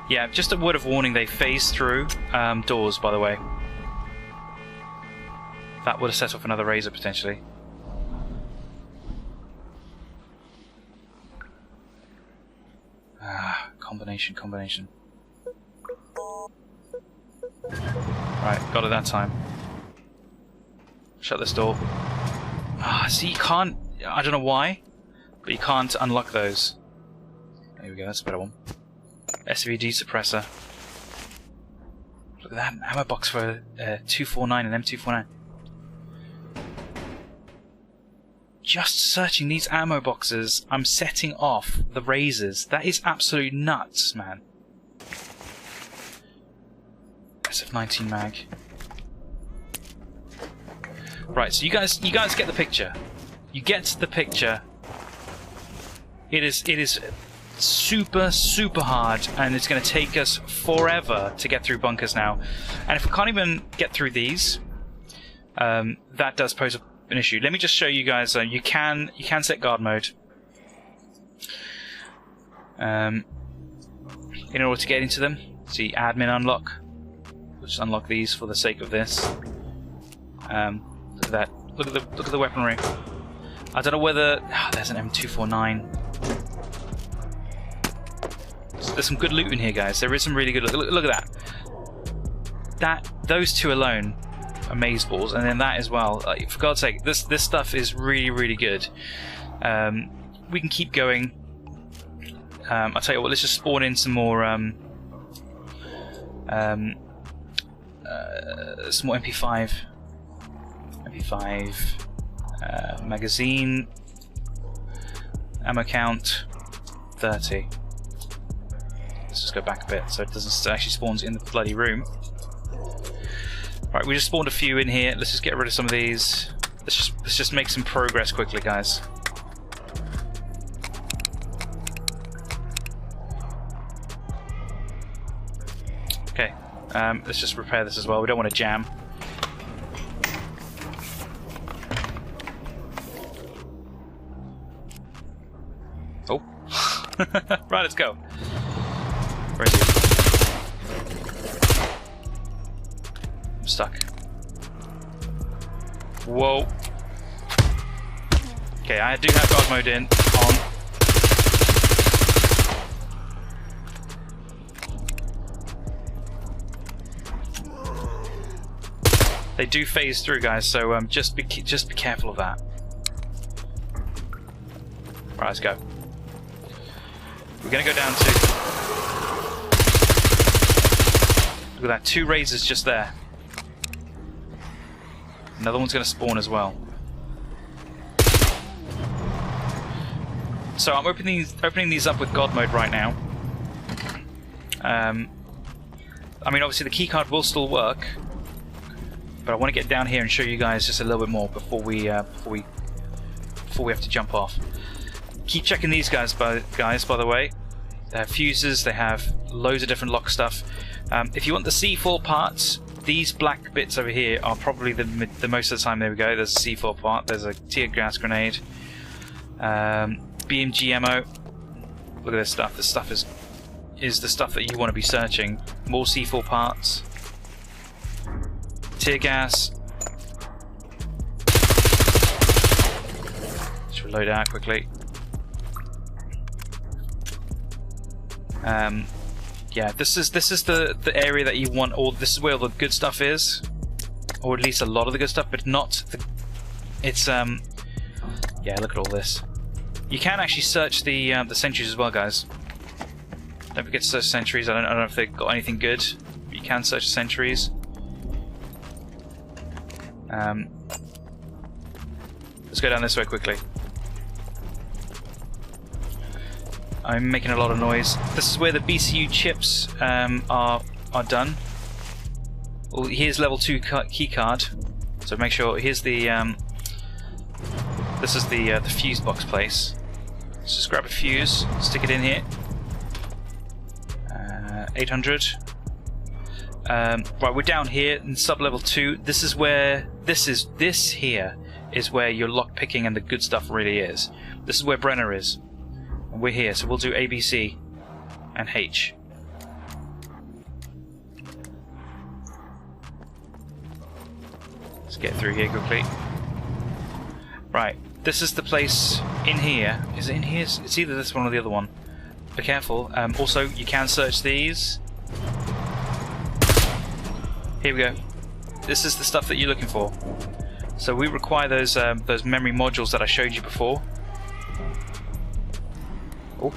Yeah, just a word of warning, they phase through doors, by the way. That would have set off another razor, potentially. Ah, combination. Right, got it that time. Shut this door. Ah, see, you can't... I don't know why, but you can't unlock those. There we go, that's a better one. SVD suppressor. Look at that ammo box for 249 and M249. Just searching these ammo boxes, I'm setting off the razors. That is absolute nuts, man. SF19 mag. Right, so you guys get the picture. You get the picture. It is super hard, and it's going to take us forever to get through bunkers now. And if we can't even get through these, that does pose an issue. Let me just show you guys. You can set guard mode in order to get into them. See, admin unlock. We'll just unlock these for the sake of this. Look at that. Look at the weaponry. I don't know whether there's an M249. There's some good loot in here, guys. There is some really good loot. Look at that. Those two alone are maze balls, and then that as well. For God's sake, this stuff is really good. We can keep going. I'll tell you what. Let's just spawn in some more MP5. Magazine. Ammo count 30. Let's just go back a bit so it doesn't actually spawns in the bloody room. Right, we just spawned a few in here. Let's just get rid of some of these. Let's just make some progress quickly, guys. Okay, let's just repair this as well. We don't want to jam. Oh, right, let's go. Where is he? I'm stuck. Whoa. Okay, I do have guard mode on. They do phase through, guys, so just be careful of that. Right, let's go. We're gonna go down to... Look at that, 2 razors just there. Another one's gonna spawn as well. So I'm opening these up with God mode right now. I mean, obviously the keycard will still work, but I want to get down here and show you guys just a little bit more before we have to jump off. Keep checking these guys, by the way. They have fuses. They have loads of different lock stuff. If you want the C4 parts, these black bits over here are probably the most of the time. There we go. There's a C4 part. There's a tear gas grenade. BMG ammo. Look at this stuff. This stuff is the stuff that you want to be searching. More C4 parts. Tear gas. Let's reload out quickly. Yeah, this is the area that you want. Or this is where all the good stuff is, or at least a lot of the good stuff, but not the. It's yeah. Look at all this. You can actually search the sentries as well, guys. Don't forget to search sentries. I don't know if they've got anything good. But you can search the sentries. Let's go down this way quickly. I'm making a lot of noise. This is where the BCU chips are done. Well, here's level 2 key card. So make sure. Here's the. This is the fuse box place. Let's just grab a fuse, stick it in here. 800. Right, we're down here in sub level 2. This is where this here is where your lock picking and the good stuff really is. This is where Brenner is. And we're here, so we'll do A, B, C, and H. Let's get through here quickly. Right, this is the place in here. Is it in here? It's either this one or the other one. Be careful. Also, you can search these. Here we go. This is the stuff that you're looking for. So we require those memory modules that I showed you before. Oh.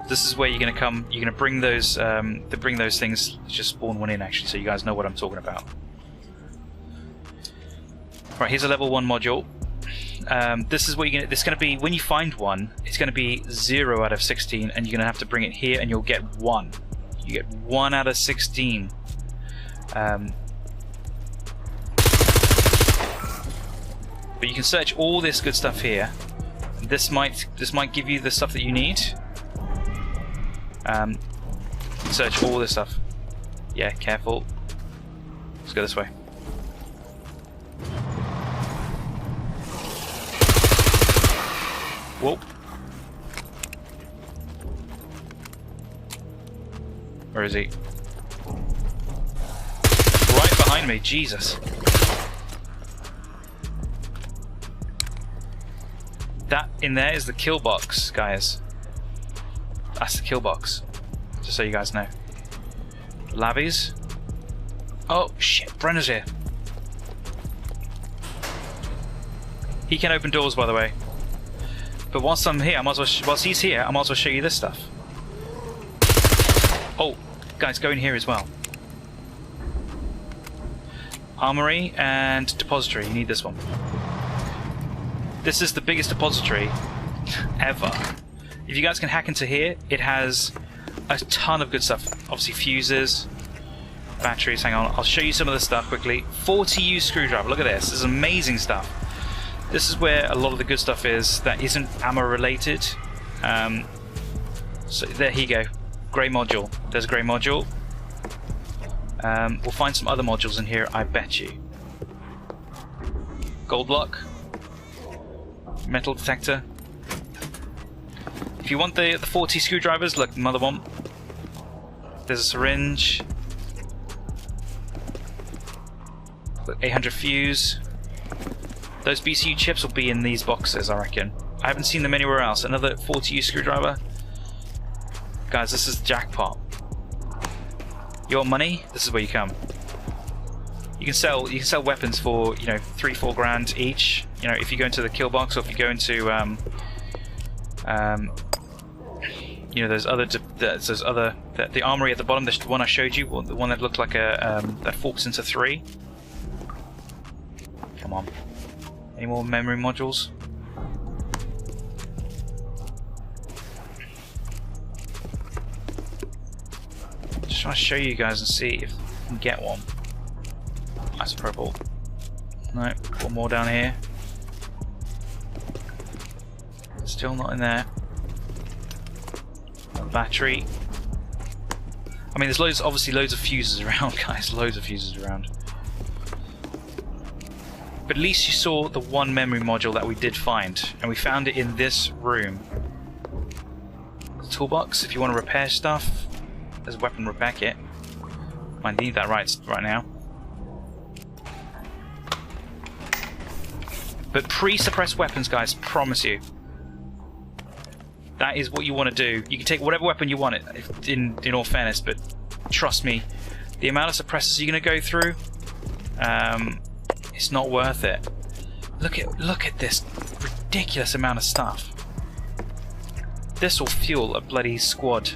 This is where you're going to come. You're going to bring those. Bring those things. Just spawn one in actually, so you guys know what I'm talking about. Right, here's a level 1 module. This is what you're gonna. This is going to be when you find one. It's going to be 0 out of 16, and you're going to have to bring it here, and you'll get 1. You get 1 out of 16. But you can search all this good stuff here. This might give you the stuff that you need. Search all this stuff. Yeah, careful. Let's go this way. Whoa. Where is he? Right behind me, Jesus. That in there is the kill box, guys. That's the kill box. Just so you guys know. Lavies. Oh shit, Brenner's here. He can open doors, by the way. But whilst I'm here, whilst he's here, I might as well show you this stuff. Oh, guys, go in here as well. Armory and depository. You need this one. This is the biggest depository ever. If you guys can hack into here, it has a ton of good stuff. Obviously fuses, batteries. Hang on, I'll show you some of the stuff quickly. 40U screwdriver. Look at this. This is amazing stuff. This is where a lot of the good stuff is that isn't ammo related. So there you go. Grey module. There's a grey module. We'll find some other modules in here, I bet you. Gold lock. Metal detector. If you want the 40 screwdrivers, look, another one. There's a syringe. 800 fuse. Those BCU chips will be in these boxes, I reckon. I haven't seen them anywhere else. Another 40U screwdriver. Guys, this is the jackpot. You want money? This is where you come. You can sell weapons for, you know, 3-4 grand each. You know, if you go into the kill box, or if you go into you know, there's the armory at the bottom. The one I showed you, the one that looked like a that forks into 3. Come on. Any more memory modules? Just trying to show you guys and see if I can get one. That's a purple. No, one more down here. Still not in there. A battery. I mean, there's obviously loads of fuses around, guys. Loads of fuses around. But at least you saw the one memory module that we did find, and we found it in this room. The toolbox, if you want to repair stuff, there's a weapon repair kit. I need that right now. But pre-suppressed weapons, guys, promise you. That is what you want to do. You can take whatever weapon you want, in all fairness, but trust me, the amount of suppressors you're going to go through, it's not worth it. Look at this ridiculous amount of stuff. This will fuel a bloody squad.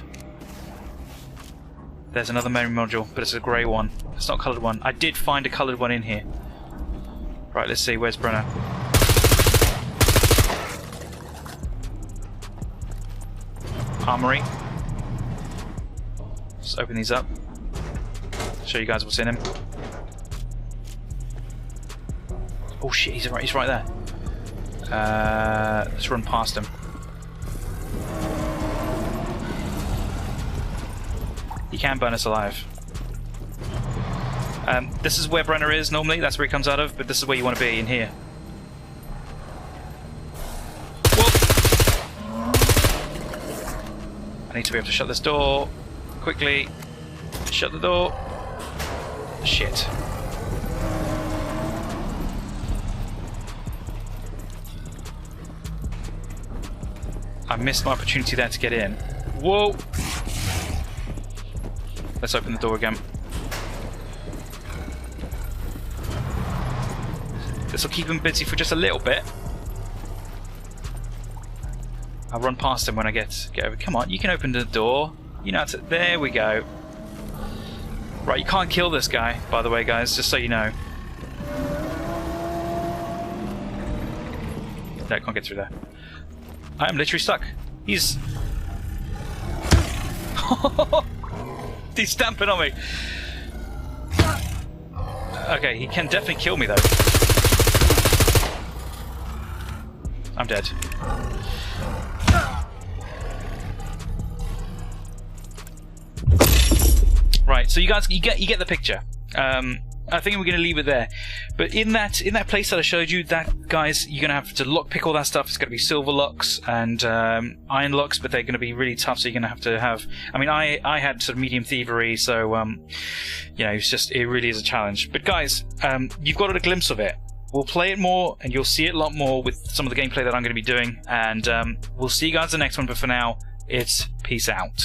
There's another memory module, but it's a grey one. It's not a coloured one. I did find a coloured one in here. Right, let's see. Where's Brenner? Armory. Just open these up. Show you guys what's in him. Oh shit, he's right there. Let's run past him. He can burn us alive. This is where Brenner is normally, that's where he comes out of, but this is where you want to be, in here. I need to be able to shut this door quickly. Shut the door. Shit. I missed my opportunity there to get in. Whoa! Let's open the door again. This will keep him busy for just a little bit. I'll run past him when I get over. Come on, you can open the door. You know how to. There we go. Right, you can't kill this guy, by the way, guys, just so you know. No, I can't get through there. I am literally stuck. He's stamping on me. Okay, he can definitely kill me though. I'm dead. Right, so you guys, you get the picture. I think we're going to leave it there. But in that place that I showed you, that, guys, you're going to have to lockpick all that stuff. It's going to be silver locks and iron locks, but they're going to be really tough. So you're going to have. I mean, I had sort of medium thievery, so you know, it really is a challenge. But guys, you've got a glimpse of it. We'll play it more, and you'll see it a lot more with some of the gameplay that I'm going to be doing. And we'll see you guys in the next one. But for now, it's peace out.